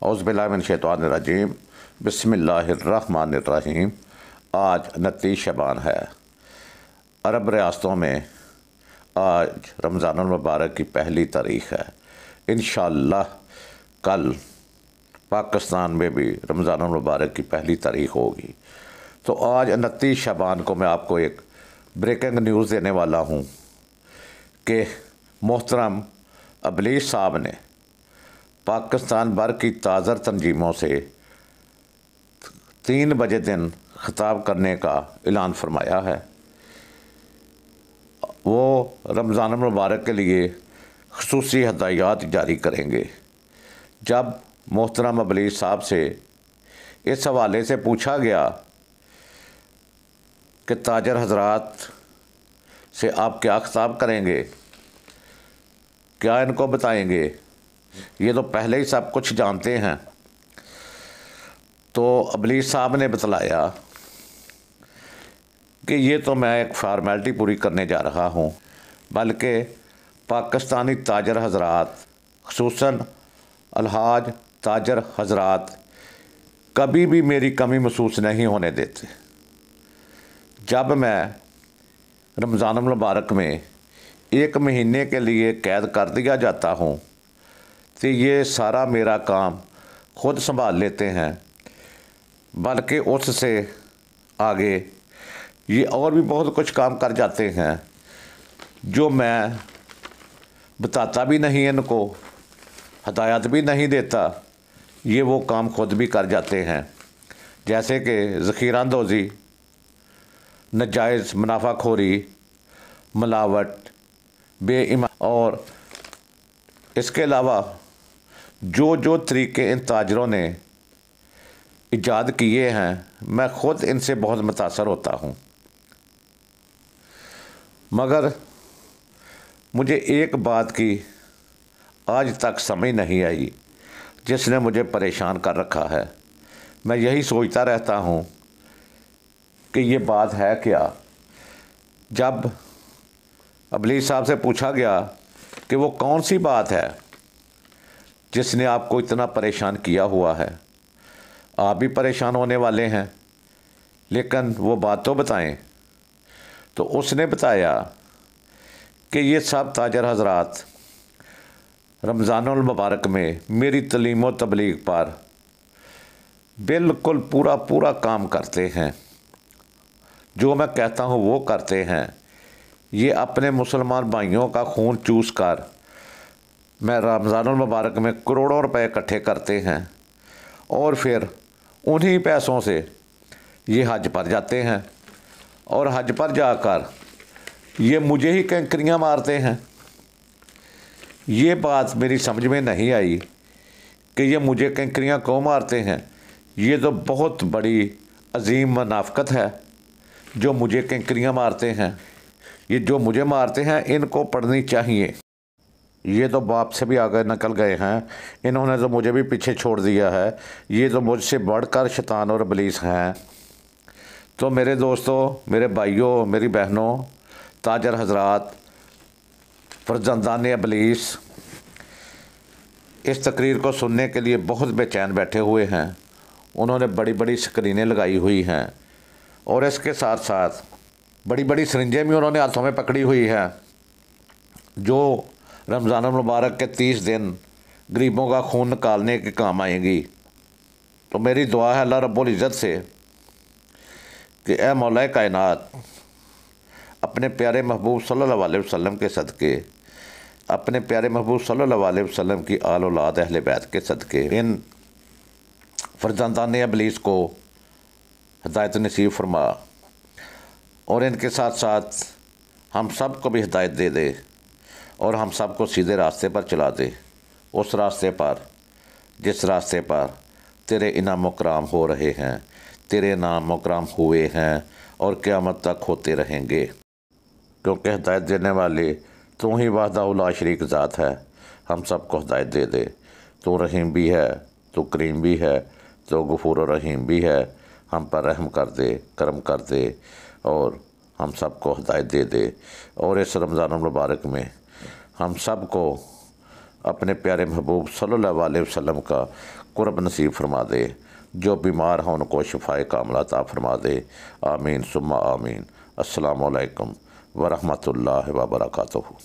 औज़ुबिल्लाहि बिस्मिल्लाहिर्रहमानिर्रहीम। आज 29 शबान है। अरब रियासतों में आज रमज़ानुल मुबारक की पहली तारीख़ है। इंशाअल्लाह कल पाकिस्तान में भी रमज़ानुल मुबारक की पहली तारीख़ होगी। तो आज 29 शबान को मैं आपको एक ब्रेकिंग न्यूज़ देने वाला हूँ कि मोहतरम अबलीस साहब ने पाकिस्तान भर की ताज़र तंजीमों से 3 बजे दिन ख़िताब करने का ऐलान फरमाया है। वो रमज़ान मुबारक के लिए ख़ुसूसी हदायत जारी करेंगे। जब मोहतरम अबलीस साहब से इस हवाले से पूछा गया कि ताजर हज़रात से आप क्या ख़िताब करेंगे, क्या इनको बताएंगे, ये तो पहले ही सब कुछ जानते हैं। तो अबलीस साहब ने बतलाया कि ये तो मैं एक फार्मेलिटी पूरी करने जा रहा हूँ, बल्कि पाकिस्तानी ताजर हज़रात ख़ुसूसन अलहाज ताजर हज़रात कभी भी मेरी कमी महसूस नहीं होने देते। जब मैं रमज़ान मुबारक में 1 महीने के लिए कैद कर दिया जाता हूँ तो ये सारा मेरा काम खुद संभाल लेते हैं, बल्कि उससे आगे ये और भी बहुत कुछ काम कर जाते हैं जो मैं बताता भी नहीं, इनको हदायत भी नहीं देता, ये वो काम खुद भी कर जाते हैं। जैसे कि ज़ख़ीरांदोज़ी, नाजायज़ मुनाफाखोरी, मिलावट, बेईमानी और इसके अलावा जो जो तरीके इन ताजरों ने ईजाद किए हैं, मैं ख़ुद इनसे बहुत मुतासर होता हूँ। मगर मुझे एक बात की आज तक समझ नहीं आई जिसने मुझे परेशान कर रखा है। मैं यही सोचता रहता हूँ कि ये बात है क्या। जब अबलीस साहब से पूछा गया कि वो कौन सी बात है जिसने आपको इतना परेशान किया हुआ है, आप भी परेशान होने वाले हैं, लेकिन वो बात तो बताएं। तो उसने बताया कि ये सब ताजर हज़रात रमज़ानुल मुबारक में मेरी तलीम व तबलीग पर बिल्कुल पूरा काम करते हैं, जो मैं कहता हूँ वो करते हैं। ये अपने मुसलमान भाइयों का खून चूस कर मैं रमज़ानुल मुबारक में करोड़ों रुपए इकट्ठे करते हैं और फिर उन्हीं पैसों से ये हज पर जाते हैं और हज पर जाकर ये मुझे ही कैंकरियाँ मारते हैं। ये बात मेरी समझ में नहीं आई कि ये मुझे कैंकरियाँ क्यों मारते हैं। ये तो बहुत बड़ी अजीम मुनाफ़िक़त है जो मुझे कैंकरियाँ मारते हैं। ये जो मुझे मारते हैं इनको पढ़नी चाहिए। ये तो बाप से भी आगे निकल गए हैं, इन्होंने तो मुझे भी पीछे छोड़ दिया है। ये तो मुझसे बढ़कर शैतान और इब्लीस हैं। तो मेरे दोस्तों, मेरे भाइयों, मेरी बहनों, ताजर हज़रात, फर्जंदान इब्लीस इस तकरीर को सुनने के लिए बहुत बेचैन बैठे हुए हैं। उन्होंने बड़ी बड़ी स्क्रीनें लगाई हुई हैं और इसके साथ साथ बड़ी बड़ी सिरिंजें भी उन्होंने हाथों में पकड़ी हुई है, जो रमज़ान मुबारक के 30 दिन गरीबों का खून निकालने के काम आएंगी। तो मेरी दुआ है अल्लाह रब्बुल इज़्ज़त से कि ए मौला कायनात, अपने प्यारे महबूब सल्लल्लाहु अलैहि वसल्लम के सदक़े, अपने प्यारे महबूब सल्लल्लाहु अलैहि वसल्लम की आल औलाद अहले बैत के सदक़े इन फर्जंदान इब्लीस को हिदायत नसीब फरमा और इनके साथ साथ हम सब को भी हिदायत दे दे और हम सब को सीधे रास्ते पर चला दे, उस रास्ते पर जिस रास्ते पर तेरे इनाम कराम हो रहे हैं, तेरे इनाम कराम हुए हैं और क़यामत तक होते रहेंगे। क्योंकि हिदायत देने वाले तू ही वहदहू ला शरीक ज़ात है। हम सब को हिदायत दे दे। तू रहीम भी है, तू करीम भी है, तो गफूर और रहीम भी है। हम पर रहम कर दे, करम कर दे और हम सब को हिदायत दे दे। और इस रमज़ान मुबारक में हम सब को अपने प्यारे महबूब सल्लल्लाहु अलैहि वसल्लम का कुर्ब नसीब फरमा दे। जो बीमार हैं उनको शिफाए कामला अता फरमा दे। आमीन सुम्मा आमीन। अस्सलामु अलैकुम व रहमतुल्लाहि व बरकातुहू।